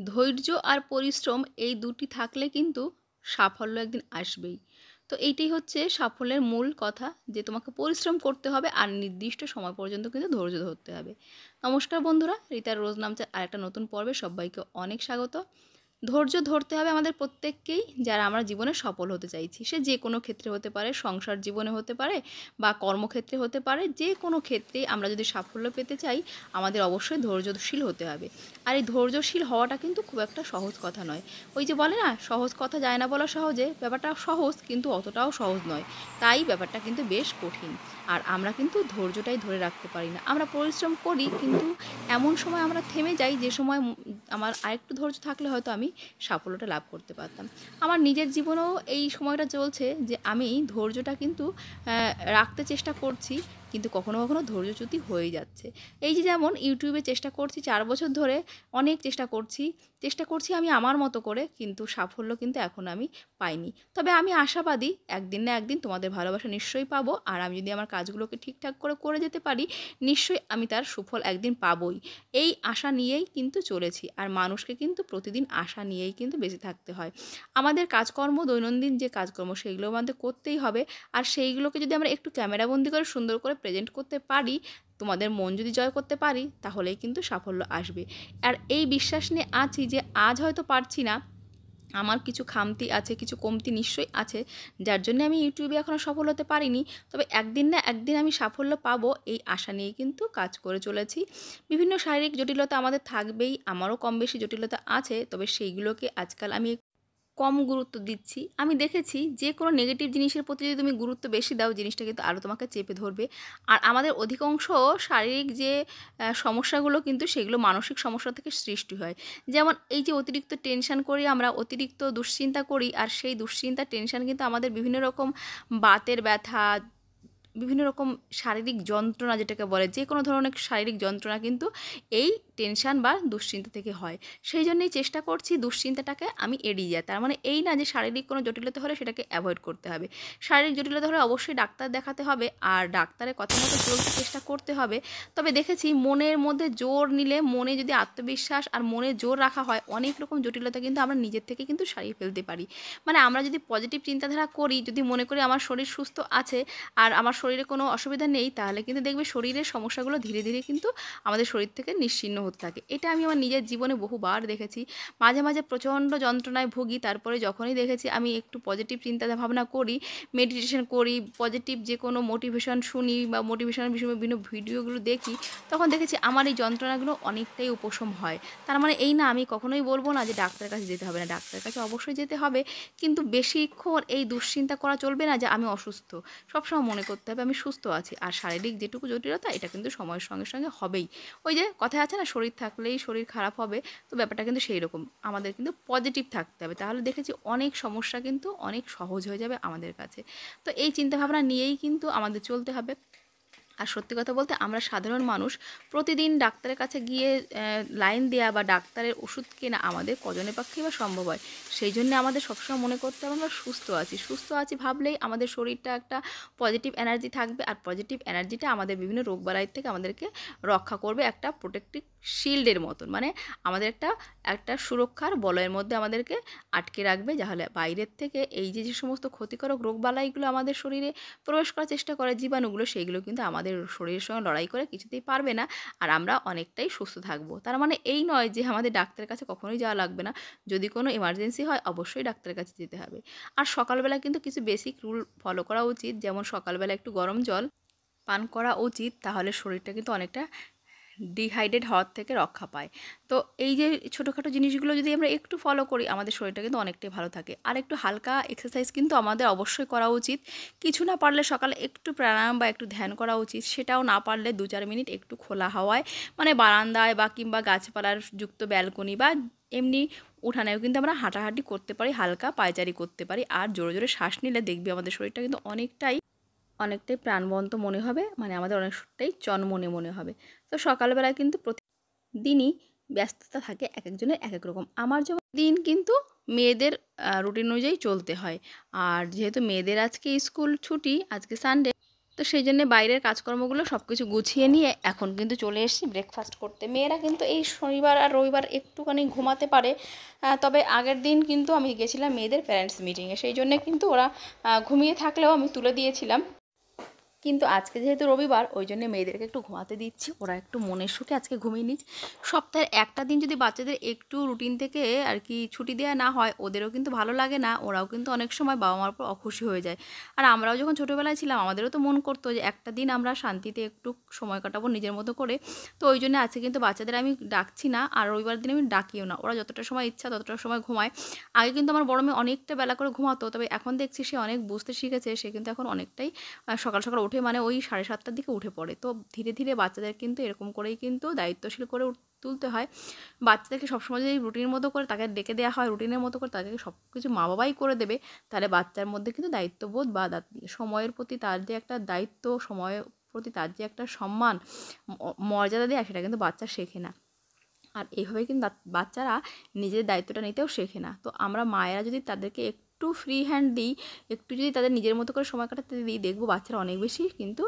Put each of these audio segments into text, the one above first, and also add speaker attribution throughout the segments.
Speaker 1: ধৈর্য আর পরিশ্রম এই দুটি থাকলে কিন্তু সাফল্য একদিন আসবেই। তো এইটাই হচ্ছে সাফল্যের মূল কথা, যে তোমাকে পরিশ্রম করতে হবে আর নির্দিষ্ট সময় পর্যন্ত কিন্তু ধৈর্য ধরতে হবে। নমস্কার বন্ধুরা, রিতার রোজ নামচার আরেকটা নতুন পর্বে সবাইকে অনেক স্বাগত। ধৈর্য ধরতে হবে আমাদের প্রত্যেককেই, যারা আমরা জীবনে সফল হতে চাইছি। সে যে কোনো ক্ষেত্রে হতে পারে, সংসার জীবনে হতে পারে বা কর্মক্ষেত্রে হতে পারে। যে কোনো ক্ষেত্রেই আমরা যদি সাফল্য পেতে চাই, আমাদের অবশ্যই ধৈর্যশীল হতে হবে। আর এই ধৈর্যশীল হওয়াটা কিন্তু খুব একটা সহজ কথা নয়। ওই যে বলে না, সহজ কথা যায় না বলা সহজে, ব্যাপারটা সহজ কিন্তু অতটাও সহজ নয়। তাই ব্যাপারটা কিন্তু বেশ কঠিন। আর আমরা কিন্তু ধৈর্যটাই ধরে রাখতে পারি না। আমরা পরিশ্রম করি, কিন্তু এমন সময় আমরা থেমে যাই যে সময় আমার আরেকটু ধৈর্য থাকলে হয়তো আমি সাফল্যটা লাভ করতে পারতাম। আমার নিজের জীবনেও এই সময়টা চলছে যে আমি ধৈর্যটা কিন্তু রাখতে চেষ্টা করছি, কিন্তু কখনো কখনো ধৈর্যচ্যুতি হয়ে যাচ্ছে। এই যে যেমন ইউটিউবে চেষ্টা করছি 4 বছর ধরে, অনেক চেষ্টা করছি আমি আমার মতো করে, কিন্তু সাফল্য কিন্তু এখনও আমি পাইনি। তবে আমি আশাবাদী, একদিন না একদিন তোমাদের ভালোবাসা নিশ্চয়ই পাবো। আর আমি যদি আমার কাজগুলোকে ঠিকঠাক করে করে যেতে পারি, নিশ্চয়ই আমি তার সুফল একদিন পাবোই। এই আশা নিয়েই কিন্তু চলেছি। আর মানুষকে কিন্তু প্রতিদিন আশা নিয়েই কিন্তু বেঁচে থাকতে হয়। আমাদের কাজকর্ম, দৈনন্দিন যে কাজকর্ম, সেইগুলো আমাদের করতেই হবে। আর সেইগুলোকে যদি আমরা একটু ক্যামেরাবন্দি করে সুন্দর করে প্রেজেন্ট করতে পারি, তোমাদের মন যদি জয় করতে পারি, তাহলেই কিন্তু সাফল্য আসবে। আর এই বিশ্বাস নিয়ে আছি যে আজ হয়তো পারছি না, আমার কিছু খামতি আছে, কিছু কমতি নিশ্চয়ই আছে, যার জন্য আমি ইউটিউবে এখনও সফল হতে পারিনি। তবে একদিন না একদিন আমি সাফল্য পাবো, এই আশা নিয়েই কিন্তু কাজ করে চলেছি। বিভিন্ন শারীরিক জটিলতা আমাদের থাকবেই, আমারও কম বেশি জটিলতা আছে, তবে সেইগুলোকে আজকাল আমি কম গুরুত্ব দিচ্ছি। আমি দেখেছি যে কোনো নেগেটিভ জিনিসের প্রতি যদি তুমি গুরুত্ব বেশি দাও, জিনিসটা কিন্তু আরও তোমাকে চেপে ধরবে। আর আমাদের অধিকাংশ শারীরিক যে সমস্যাগুলো, কিন্তু সেগুলো মানসিক সমস্যা থেকে সৃষ্টি হয়। যেমন এই যে অতিরিক্ত টেনশন করি আমরা, অতিরিক্ত দুশ্চিন্তা করি, আর সেই দুশ্চিন্তা টেনশন কিন্তু আমাদের বিভিন্ন রকম বাতের ব্যথা, বিভিন্ন রকম শারীরিক যন্ত্রণা, যেটাকে বলে যে কোনো ধরনের শারীরিক যন্ত্রণা কিন্তু এই টেনশন বা দুশ্চিন্তা থেকে হয়। সেই জন্যই চেষ্টা করছি দুশ্চিন্তাটাকে আমি এড়িয়ে যাই। তার মানে এই না যে শারীরিক কোনো জটিলতা হলে সেটাকে অ্যাভয়েড করতে হবে। শারীরিক জটিলতা হলে অবশ্যই ডাক্তার দেখাতে হবে, আর ডাক্তারের কথা মতো চলতে চেষ্টা করতে হবে। তবে দেখেছি মনের মধ্যে জোর নিলে, মনে যদি আত্মবিশ্বাস আর মনে জোর রাখা হয়, অনেক রকম জটিলতা কিন্তু আমরা নিজের থেকে কিন্তু সারিয়ে ফেলতে পারি। মানে আমরা যদি পজিটিভ চিন্তাধারা করি, যদি মনে করি আমার শরীর সুস্থ আছে আর আমার শরীরে কোনো অসুবিধা নেই, তাহলে কিন্তু দেখবে শরীরের সমস্যাগুলো ধীরে ধীরে কিন্তু আমাদের শরীর থেকে নিশ্চিহ্ন হতে থাকে। এটা আমি আমার নিজের জীবনে বহুবার দেখেছি। মাঝে মাঝে প্রচণ্ড যন্ত্রণায় ভুগি, তারপরে যখনই দেখেছি আমি একটু পজিটিভ চিন্তা ভাবনা করি, মেডিটেশন করি, পজিটিভ যে কোনো মোটিভেশন শুনি বা মোটিভেশনাল বিষয়ে বিভিন্ন ভিডিওগুলো দেখি, তখন দেখেছি আমার এই যন্ত্রণাগুলো অনেকটাই উপশম হয়। তার মানে এই না, আমি কখনোই বলবো না যে ডাক্তারের কাছে যেতে হবে না, ডাক্তারের কাছে অবশ্যই যেতে হবে, কিন্তু বেশিক্ষণ এই দুশ্চিন্তা করা চলবে না যে আমি অসুস্থ। সবসময় মনে করতে হবে আমি সুস্থ আছি। আর শারীরিক যেটুকু জটিলতা, এটা কিন্তু সময়ের সঙ্গে সঙ্গে হবেই। ওই যে কথায় আছে না, শরীর থাকলেই শরীর খারাপ হবে, তো ব্যাপারটা কিন্তু সেই রকম। আমাদের কিন্তু পজিটিভ থাকতে হবে, তাহলে দেখেছি অনেক সমস্যা কিন্তু অনেক সহজ হয়ে যাবে আমাদের কাছে। তো এই চিন্তাভাবনা নিয়েই কিন্তু আমাদের চলতে হবে। আর সত্যি কথা বলতে, আমরা সাধারণ মানুষ প্রতিদিন ডাক্তারের কাছে গিয়ে লাইন দেওয়া বা ডাক্তারের ওষুধ কেনা আমাদের কজনের পক্ষেই বা সম্ভব হয়। সেই জন্য আমাদের সবসময় মনে করতে হবে আমরা সুস্থ আছি ভাবলেই আমাদের শরীরটা একটা পজিটিভ এনার্জি থাকবে। আর পজিটিভ এনার্জিটা আমাদের বিভিন্ন রোগবালাই থেকে আমাদেরকে রক্ষা করবে, একটা প্রোটেক্টিভ শিল্ডের মতন। মানে আমাদের একটা একটা সুরক্ষার বলয়ের মধ্যে আমাদেরকে আটকে রাখবে, যাহলে বাইরের থেকে এই যে যে সমস্ত ক্ষতিকারক রোগবালাইগুলো আমাদের শরীরে প্রবেশ করার চেষ্টা করে, জীবাণুগুলো, সেইগুলো কিন্তু আমাদের শরীরের সঙ্গে লড়াই করে কিছুতেই পারবে না। আর আমরা অনেকটাই সুস্থ থাকবো। তার মানে এই নয় যে আমাদের ডাক্তারের কাছে কখনোই যাওয়া লাগবে না। যদি কোনো এমার্জেন্সি হয়, অবশ্যই ডাক্তারের কাছে যেতে হবে। আর সকালবেলা কিন্তু কিছু বেসিক রুল ফলো করা উচিত, যেমন সকালবেলা একটু গরম জল পান করা উচিত, তাহলে শরীরটা কিন্তু অনেকটা ডিহাইড্রেট হওয়ার থেকে রক্ষা পায়। তো এই যে ছোটোখাটো জিনিসগুলো যদি আমরা একটু ফলো করি, আমাদের শরীরটা কিন্তু অনেকটাই ভালো থাকে। আর একটু হালকা এক্সারসাইজ কিন্তু আমাদের অবশ্যই করা উচিত। কিছু না পারলে সকালে একটু প্রাণায়াম বা একটু ধ্যান করা উচিত। সেটাও না পারলে 2-4 মিনিট একটু খোলা হাওয়ায়, মানে বারান্দায় বা কিংবা গাছপালার যুক্ত ব্যালকনি বা এমনি উঠানেও কিন্তু আমরা হাঁটাহাঁটি করতে পারি, হালকা পায়চারি করতে পারি। আর জোরে জোরে শ্বাস নিলে দেখবি আমাদের শরীরটা কিন্তু অনেকটাই প্রাণবন্ত মনে হবে, মানে আমাদের অনেকটাই চনমনে মনে হবে। তো সকালবেলায় কিন্তু প্রতিদিনই ব্যস্ততা থাকে এক একজনের এক এক রকম। আমার যেমন দিন কিন্তু মেয়েদের রুটিন অনুযায়ী চলতে হয়। আর যেহেতু মেয়েদের আজকে স্কুল ছুটি, আজকে সানডে, তো সেই জন্য বাইরের কাজকর্মগুলো সব কিছু গুছিয়ে নিয়ে এখন কিন্তু চলে এসেছি ব্রেকফাস্ট করতে। মেয়েরা কিন্তু এই শনিবার আর রবিবার একটুখানি ঘুমাতে পারে, তবে আগের দিন কিন্তু আমি গেছিলাম মেয়েদের প্যারেন্টস মিটিংয়ে, সেই জন্য কিন্তু ওরা ঘুমিয়ে থাকলেও আমি তুলে দিয়েছিলাম। কিন্তু আজকে যেহেতু রবিবার ওই জন্য মেয়েদেরকে একটু ঘুমাতে দিচ্ছি, ওরা একটু মনের সুখে আজকে ঘুমিয়ে নিক। সপ্তাহের একটা দিন যদি বাচ্চাদের একটু রুটিন থেকে আর কি ছুটি দেওয়া না হয়, ওদেরও কিন্তু ভালো লাগে না, ওরাও কিন্তু অনেক সময় বাবা মার উপর অখুশি হয়ে যায়। আর আমরাও যখন ছোটোবেলায় ছিলাম আমাদেরও তো মন করতো যে একটা দিন আমরা শান্তিতে একটু সময় কাটাবো নিজের মতো করে। তো ওই জন্য আজকে কিন্তু বাচ্চাদের আমি ডাকছি না, আর রবিবার দিন আমি ডাকিও না, ওরা যতটা সময় ইচ্ছা ততটা সময় ঘুমায়। আগে কিন্তু আমার বড় মেয়ে অনেকটা বেলা করে ঘুমাতো, তবে এখন দেখছি সে অনেক বুঝতে শিখেছে, সে কিন্তু এখন অনেকটাই সকাল সকাল উঠে মানে ওই 7:30টার দিকে উঠে পড়ে। তো ধীরে ধীরে বাচ্চাদের কিন্তু এরকম করেই কিন্তু দায়িত্বশীল করে তুলতে হয়। বাচ্চাদেরকে সবসময় যদি রুটিনের মতো করে তাকে ডেকে দেওয়া হয়, রুটিনের মতো করে তাদেরকে সব কিছু মা বাবাই করে দেবে, তাহলে বাচ্চার মধ্যে কিন্তু দায়িত্ববোধ বা সময়ের প্রতি তার যে একটা দায়িত্ব, সময়ের প্রতি তার যে একটা সম্মান, মর্যাদা দেওয়া, সেটা কিন্তু বাচ্চা শেখে না। আর এইভাবে কিন্তু বাচ্চারা নিজের দায়িত্বটা নিতেও শেখে না। তো আমরা মায়েরা যদি তাদেরকে একটু ফ্রি হ্যান্ড দিই, একটু যদি তাদের নিজের মতো করে সময় কাটাতে দিই, দেখবো বাচ্চারা অনেক বেশি কিন্তু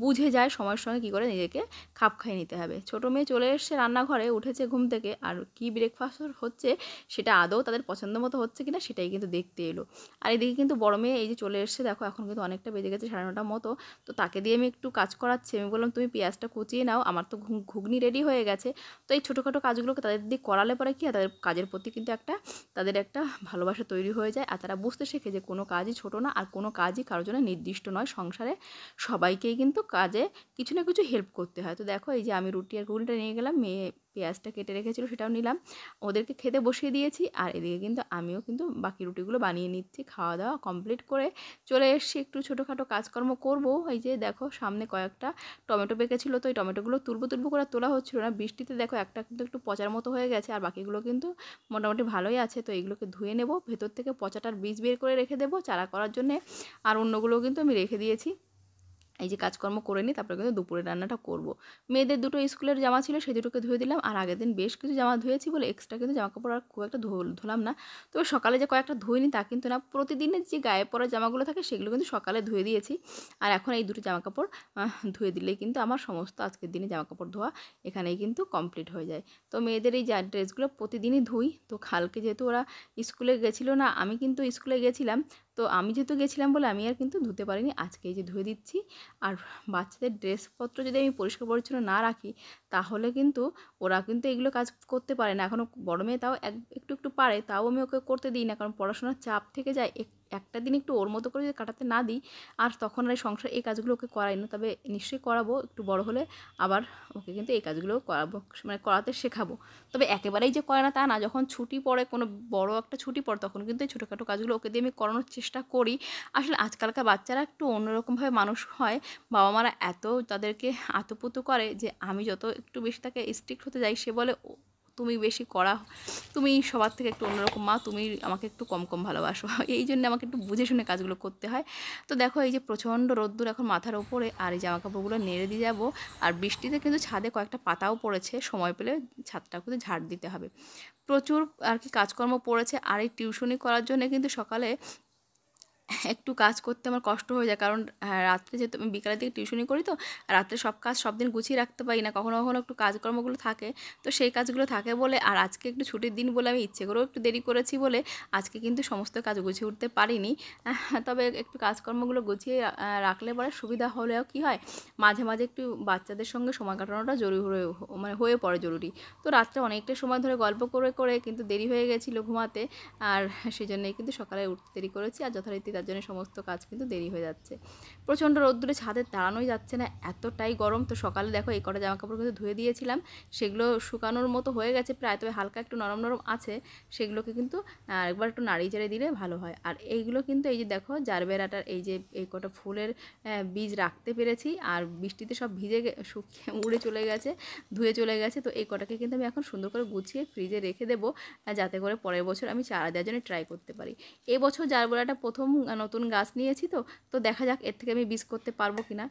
Speaker 1: বুঝে যায় সময়ের সঙ্গে কী করে নিজেকে খাপ খাইয়ে নিতে হবে। ছোটো মেয়ে চলে এসছে রান্নাঘরে, উঠেছে ঘুম থেকে, আর কি ব্রেকফাস্ট হচ্ছে সেটা আদৌ তাদের পছন্দ মতো হচ্ছে কিনা সেটাই কিন্তু দেখতে এলো। আর এদিকে কিন্তু বড় মেয়ে এই যে চলে এসছে, দেখো এখন কিন্তু অনেকটা বেজে গেছে 9:30 মতো। তো তাকে দিয়ে আমি একটু কাজ করাচ্ছি, আমি বললাম তুমি পেঁয়াজটা কুচিয়ে নাও, আমার তো ঘুগনি রেডি হয়ে গেছে। তো এই ছোটোখাটো কাজগুলোকে তাদের দিয়ে করালে পরে কি হয়, তাদের কাজের প্রতি কিন্তু তাদের একটা ভালোবাসা তৈরি হয়ে যায়, আর তারা বুঝতে শেখে যে কোনো কাজই ছোটো না, আর কোনো কাজই কারোর জন্য নির্দিষ্ট নয়। সংসারে সবাইকেই কিন্তু কাজে কিছু না কিছু হেল্প করতে হয়। তো দেখো এই যে আমি রুটি আর ঘুগনিটা নিয়ে গেলাম, মেয়ে পেঁয়াজটা কেটে রেখেছিল সেটাও নিলাম, ওদেরকে খেতে বসিয়ে দিয়েছি। আর এদিকে কিন্তু আমিও কিন্তু বাকি রুটিগুলো বানিয়ে নিচ্ছি। খাওয়া দাওয়া কমপ্লিট করে চলে এসেছি, একটু ছোটোখাটো কাজকর্ম করব। এই যে দেখো সামনে কয়েকটা টমেটো পেকেছিলো, তো এই টমেটোগুলো তুলবো করে তোলা হচ্ছিল না, বৃষ্টিতে দেখো একটা কিন্তু একটু পচার মতো হয়ে গেছে, আর বাকিগুলো কিন্তু মোটামুটি ভালোই আছে। তো এগুলোকে ধুয়ে নেব, ভেতর থেকে পচাটার বীজ বের করে রেখে দেবো চারা করার জন্যে। আর অন্যগুলোও কিন্তু আমি রেখে দিয়েছি। এই যে কাজকর্ম করে নিই, তারপরে কিন্তু দুপুরে রান্নাটা করব। মেয়েদের দুটো স্কুলের জামা ছিল, সেই দুটোকে ধুয়ে দিলাম। আর আগের দিন বেশ কিছু জামা ধুয়েছি বলে এক্সট্রা কিন্তু জামাকাপড় আর খুব একটা ধুলাম না। তবে সকালে যে কয়েকটা ধুইনি তা কিন্তু না, প্রতিদিনের যে গায়ে পরা জামাগুলো থাকে সেগুলো কিন্তু সকালে ধুয়ে দিয়েছি। আর এখন এই দুটো জামাকাপড় ধুয়ে দিলেই কিন্তু আমার সমস্ত আজকের দিনে জামাকাপড় ধোয়া এখানেই কিন্তু কমপ্লিট হয়ে যায়। তো মেয়েদের এই ড্রেসগুলো প্রতিদিনই ধুই। তো কালকে যেহেতু ওরা স্কুলে গেছিলো না, আমি কিন্তু স্কুলে গেছিলাম, তো আমি যেহেতু গেছিলাম বলে আমি আর কিন্তু ধুতে পারিনি, আজকে এই যে ধুয়ে দিচ্ছি। আর বাচ্চাদের ড্রেসপত্র যদি আমি পরিষ্কার পরিচ্ছন্ন না রাখি, তাহলে কিন্তু ওরা কিন্তু এগুলো কাজ করতে পারে না। এখনও বড় মেয়ে তাও একটু একটু পারে, তাও আমি ওকে করতে দিই না, কারণ পড়াশোনার চাপ থেকে যায়। একটা দিন একটু ওর মতো করে যদি কাটাতে না দিই, আর তখন আর এই সংসার এই কাজগুলো ওকে করাই না। তবে নিশ্চয়ই করাবো, একটু বড় হলে আবার ওকে কিন্তু এই কাজগুলোও করাবো, মানে করাতে শেখাবো। তবে একেবারেই যে করে না তা না, যখন ছুটি পড়ে, কোনো বড় একটা ছুটি পড়ে, তখন কিন্তু এই ছোটোখাটো কাজগুলো ওকে দিয়ে আমি করানোর চেষ্টা করি। আসলে আজকালকার বাচ্চারা একটু অন্যরকমভাবে মানুষ হয়, বাবা মারা এত তাদেরকে আতপুতু করে যে আমি যত একটু বেশি তাকে স্ট্রিক্ট হতে যাই, সে বলে তুমি বেশি কড়া, তুমি সবার থেকে একটু অন্যরকম মা, তুমি আমাকে একটু কম কম ভালোবাসো। এই জন্য আমাকে একটু বুঝে শুনে কাজগুলো করতে হয়। তো দেখো এই যে প্রচণ্ড রোদ্দুর এখন মাথার ওপরে, আর এই জামাকাপড়গুলো নেড়ে দিয়ে যাবো। আর বৃষ্টিতে কিন্তু ছাদে কয়েকটা পাতাও পড়েছে, সময় পেলে ছাদটা কিন্তু ঝাড় দিতে হবে। প্রচুর আর কি কাজকর্ম পড়েছে। আর এই টিউশনি করার জন্য কিন্তু সকালে একটু কাজ করতে আমার কষ্ট হয়ে যায়, কারণ রাত্রে যেহেতু আমি বিকালের দিকে টিউশনি করি, তো রাত্রে সব কাজ সব দিন গুছিয়ে রাখতে পারি না, কখনো কখনো একটু কাজকর্মগুলো থাকে। তো সেই কাজগুলো থাকে বলে, আর আজকে একটু ছুটির দিন বলে আমি ইচ্ছে করেও একটু দেরি করেছি বলে আজকে কিন্তু সমস্ত কাজ গুছিয়ে উঠতে পারিনি। তবে একটু কাজকর্মগুলো গুছিয়ে রাখলে পরে সুবিধা হলেও কি হয়, মাঝে মাঝে একটু বাচ্চাদের সঙ্গে সময় কাটানোটা জরুরি মানে হয়ে পড়ে জরুরি। তো রাত্রে অনেকটা সময় ধরে গল্প করে করে কিন্তু দেরি হয়ে গেছিলো ঘুমাতে, আর সেই জন্যই কিন্তু সকালে উঠতে দেরি করেছি, আর যথারীতি তার জন্য সমস্ত কাজ কিন্তু দেরি হয়ে যাচ্ছে। প্রচণ্ড রোদ্দুরে ছাদে দাঁড়ানোই যাচ্ছে না, এতটাই গরম। তো সকালে দেখো এই কটা জামাকাপড় কিন্তু ধুয়ে দিয়েছিলাম, সেগুলো শুকানোর মতো হয়ে গেছে প্রায়, তবে হালকা একটু নরম নরম আছে, সেগুলোকে কিন্তু একবার একটু নাড়িয়ে চাড়িয়ে দিলে ভালো হয়। আর এইগুলো কিন্তু এই যে দেখো জারবেরাটার এই যে এই কটা ফুলের বীজ রাখতে পেরেছি, আর বৃষ্টিতে সব ভিজে শুকিয়ে উড়ে চলে গেছে, ধুয়ে চলে গেছে। তো এই কটাকে কিন্তু আমি এখন সুন্দর করে গুছিয়ে ফ্রিজে রেখে দেবো, যাতে করে পরের বছর আমি চারা দেওয়ার জন্য ট্রাই করতে পারি। এবছর জারবেরাটা প্রথম নতুন গাছ নিয়েছি, তো দেখা যাক এর থেকে আমি বীজ করতে পারবো কিনা।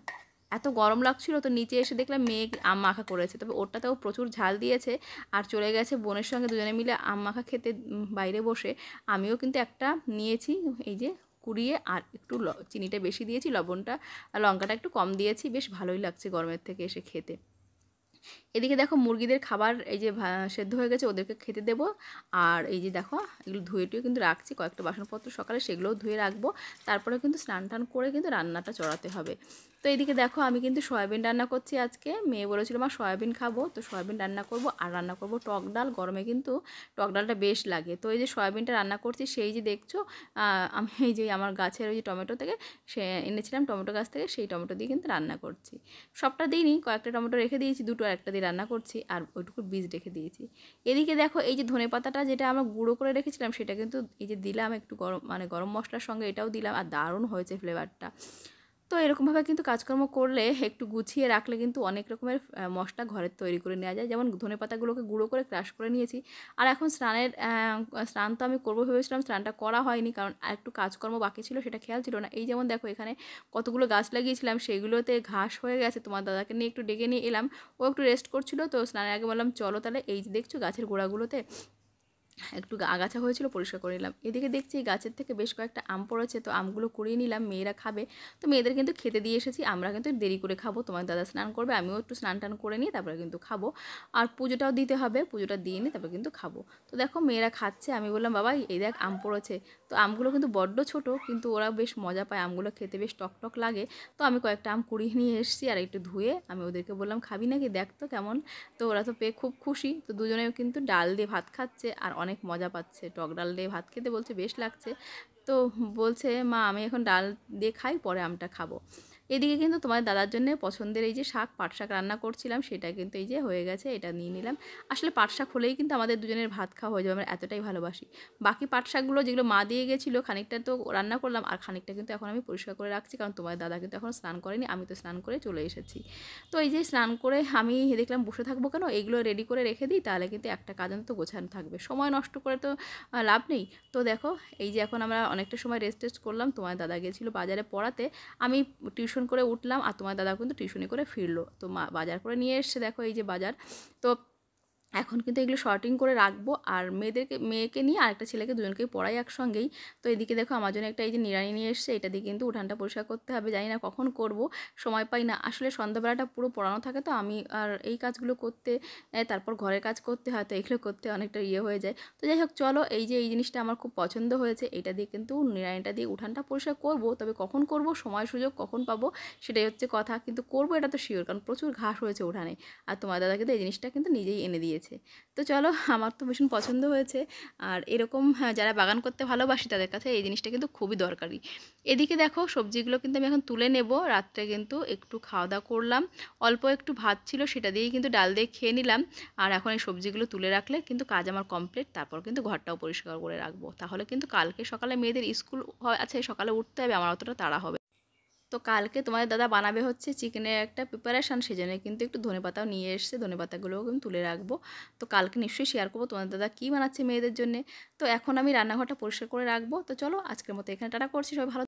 Speaker 1: এত গরম লাগছিল, তো নিচে এসে দেখলাম মেয়ে আম মাখা করেছে, তবে ওটাতেও প্রচুর ঝাল দিয়েছে। আর চলে গেছে বোনের সঙ্গে দুজনে মিলে আম মাখা খেতে বাইরে বসে। আমিও কিন্তু একটা নিয়েছি, এই যে কুড়িয়ে আর একটু চিনিটা বেশি দিয়েছি, লবণটা আর লঙ্কাটা একটু কম দিয়েছি। বেশ ভালোই লাগছে গরমের থেকে এসে খেতে। এদিকে দেখো মুরগিদের খাবার এই যে সেদ্ধ হয়ে গেছে, ওদেরকে খেতে দেবো। আর এই যে দেখো এগুলো ধুয়ে টুয়ে কিন্তু রাখছি, কয়েকটা বাসনপত্র সকালে সেগুলোও ধুয়ে রাখবো। তারপরে কিন্তু স্নান টান করে কিন্তু রান্নাটা চড়াতে হবে। তো এদিকে দেখো আমি কিন্তু সয়াবিন রান্না করছি আজকে। মেয়ে বলেছিল মা সয়াবিন খাবো, তো সয়াবিন রান্না করব। আর রান্না করব টক ডাল, গরমে কিন্তু টক ডালটা বেশ লাগে। তো এই যে সয়াবিনটা রান্না করছি, সেই যে দেখছো আমি এই যে আমার গাছের ওই যে টমেটো থেকে সে এনেছিলাম, টমেটো গাছ থেকে, সেই টমেটো দিয়ে কিন্তু রান্না করছি। সবটা দিইনি, কয়েকটা টমেটো রেখে দিয়েছি, দুটো আর একটা দিয়ে রান্না করছি, আর ওইটুকু বীজ রেখে দিয়েছি। এদিকে দেখো এই যে ধনেপাতাটা যেটা আমরা গুঁড়ো করে রেখেছিলাম, সেটা কিন্তু এই যে দিলাম একটু গরম, মানে গরম মশলার সঙ্গে এটাও দিলাম, আর দারুণ হয়েছে ফ্লেভারটা। তো এরকমভাবে কিন্তু কাজকর্ম করলে, একটু গুছিয়ে রাখলে কিন্তু অনেক রকমের মশলা ঘরে তৈরি করে নেওয়া যায়। যেমন ধনেপাতাগুলোকে গুঁড়ো করে ক্রাশ করে নিয়েছি। আর এখন স্নান তো আমি করবো ভেবেছিলাম, স্নানটা করা হয়নি, কারণ আর একটু কাজকর্ম বাকি ছিল, সেটা খেয়াল ছিল না। এই যেমন দেখো এখানে কতগুলো গাছ লাগিয়েছিলাম, সেগুলোতে ঘাস হয়ে গেছে। তোমার দাদাকে নিয়ে একটু ডেকে নিয়ে এলাম, ও একটু রেস্ট করছিল। তো স্নানের আগে বললাম চলো তাহলে, এই যে দেখছো গাছের গোড়াগুলোতে একটু আগাছা হয়েছিল, পরিষ্কার করে নিলাম। এদিকে দেখছি গাছের থেকে বেশ কয়েকটা আম পড়েছে, তো আমগুলো কুড়িয়ে নিলাম, মেয়েরা খাবে। তো মেয়েদের কিন্তু খেতে দিয়ে এসেছি, আমরা কিন্তু দেরি করে খাবো। তোমার দাদা স্নান করবে, আমিও একটু স্নান টান করে নিই, তারপরে কিন্তু খাবো। আর পুজোটাও দিতে হবে, পুজোটা দিয়ে নিই তারপরে কিন্তু খাবো। তো দেখো মেয়েরা খাচ্ছে, আমি বললাম বাবা এই দেখ আম পড়েছে। তো আমগুলো কিন্তু বড্ড ছোট, কিন্তু ওরা বেশ মজা পায়, আমগুলো খেতে বেশ টক টক লাগে। তো আমি কয়েকটা আম কুড়িয়ে নিয়ে এসেছি, আর একটু ধুয়ে আমি ওদেরকে বললাম খাবি নাকি, দেখ তো কেমন। তো ওরা তো পেয়ে খুব খুশি। তো দুজনেও কিন্তু ডাল দিয়ে ভাত খাচ্ছে আর অনেক মজা পাচ্ছে, টক ডাল দিয়ে ভাত খেতে বলছে বেশ লাগছে। তো বলছে মা আমি এখন ডাল দিয়ে খাই, পরে আমটা খাবো। এদিকে কিন্তু তোমার দাদার জন্য পছন্দের এই যে শাক, পাট শাক রান্না করছিলাম, সেটা কিন্তু এই যে হয়ে গেছে, এটা নিয়ে নিলাম। আসলে পাট শাক হলেই কিন্তু আমাদের দুজনের ভাত খাওয়া হয়ে যাবে, আমরা এতটাই ভালোবাসি। বাকি পাট শাকগুলো যেগুলো মা দিয়ে গেছিলো, খানিকটা তো রান্না করলাম, আর খানিকটা কিন্তু এখন আমি পরিষ্কার করে রাখছি, কারণ তোমার দাদা কিন্তু এখন স্নান করেনি, আমি তো স্নান করে চলে এসেছি। তো এই যে স্নান করে আমি দেখলাম বসে থাকবো কেন, এইগুলো রেডি করে রেখে দিই, তাহলে কিন্তু একটা কাজ তো গোছানো থাকবে, সময় নষ্ট করে তো লাভ নেই। তো দেখো এই যে এখন আমরা অনেকটা সময় রেস্ট টেস্ট করলাম, তোমার দাদা গিয়েছিলো বাজারে পড়াতে, আমি টিউশন করে উঠলাম, আর তোমার দাদা কিন্তু টিউশনি করে ফিরলো। তো মা বাজার করে নিয়ে এসছে, দেখো এই যে বাজার। তো এখন কিন্তু এগুলো শর্টিং করে রাখবো, আর মেয়েকে নিয়ে আরেকটা ছেলেকে, দুজনকেই পড়াই একসঙ্গেই। তো এদিকে দেখো আমার জন্য একটা এই যে নিড়ানি নিয়ে এসছে, এটা দিয়ে কিন্তু উঠানটা পরিষ্কার করতে হবে, জানি না কখন করব, সময় পাই না আসলে। সন্ধ্যাবেলাটা পুরো পড়ানো থাকে, তো আমি আর এই কাজগুলো করতে, তারপর ঘরের কাজ করতে হয়, তো এগুলো করতে অনেকটা হয়ে যায়। তো যাই হোক চলো, এই যে এই জিনিসটা আমার খুব পছন্দ হয়েছে, এটা দিয়ে কিন্তু নিড়ানিটা দিয়ে উঠানটা পরিষ্কার করব। তবে কখন করব, সময় সুযোগ কখন পাবো সেটাই হচ্ছে কথা, কিন্তু করব এটা তো শিওর, কারণ প্রচুর ঘাস হয়েছে উঠানে। আর তোমার দাদা কিন্তু এই জিনিসটা কিন্তু নিজেই এনে দিয়েছে। তো চলো, আমার তো ভীষণ পছন্দ হয়েছে। আর এরকম যারা বাগান করতে ভালোবাসি, তাদের কাছে এই জিনিসটা কিন্তু খুবই দরকারি। এদিকে দেখো সবজিগুলো কিন্তু আমি এখন তুলে নেব, রাত্রে কিন্তু একটু খাওয়া দাওয়া করলাম, অল্প একটু ভাত ছিল, সেটা দিয়েই কিন্তু ডাল দিয়ে খেয়ে নিলাম। আর এখন এই সবজিগুলো তুলে রাখলে কিন্তু কাজ আমার কমপ্লিট, তারপর কিন্তু ঘরটাও পরিষ্কার করে রাখবো, তাহলে কিন্তু কালকে সকালে মেয়েদের স্কুল আছে, সকালে উঠতে হবে, আমার অতটা তাড়া হবে। তো কালকে তোমাদের দাদা বানাবে হচ্ছে চিকেনের একটা প্রিপারেশান, সেজন্য কিন্তু একটু ধনেপাতাও নিয়ে এসছে, ধনেপাতাগুলোও কিন্তু তুলে রাখবো। তো কালকে নিশ্চয়ই শেয়ার করবো তোমাদের দাদা কী বানাচ্ছে মেয়েদের জন্য। তো এখন আমি রান্নাঘরটা পরিষ্কার করে রাখবো। তো চলো আজকের মতো এখানে টাটা করছি, সবাই ভালো